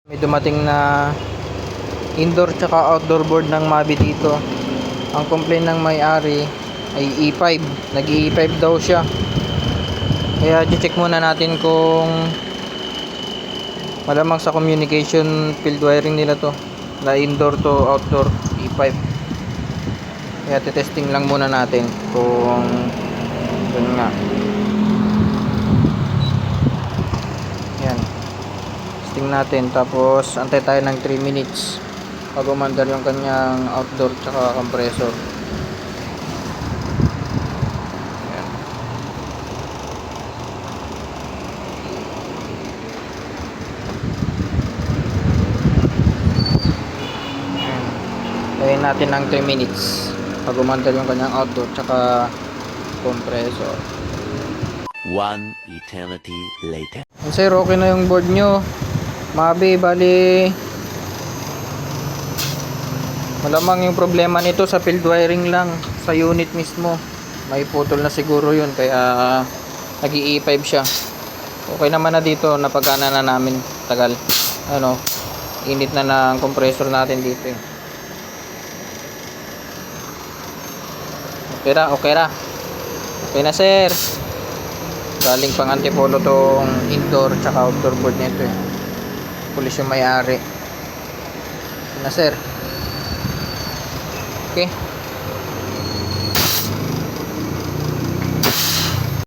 May dumating na indoor tsaka outdoor board ng Mabi dito. Ang complaint ng may-ari ay E5. Nag-E5 daw siya. Kaya check muna natin kung malamang sa communication field wiring nila to, na indoor to outdoor E5. Kaya testing lang muna natin kung yun nga. Yan. Testing natin, tapos antay tayo ng 3 minutes bago umandar yung kanyang outdoor tsaka compressor. Yan. Tayin natin ng 3 minutes bago umandar yung kanyang outdoor tsaka compressor. 1 eternity later. Sir, okay na yung board nyo, Mabi. Bali, malamang yung problema nito sa field wiring lang, sa unit mismo. May putol na siguro yun, kaya nag-E5 siya. Okay naman na dito, napagana na namin. Tagal, ano, init na ng compressor natin dito eh. Okay na, okay na. Okay na, sir. Galing pang Antipolo tong indoor tsaka outdoor board nito eh. Pulis yung may-ari. Okay na, sir. Okay.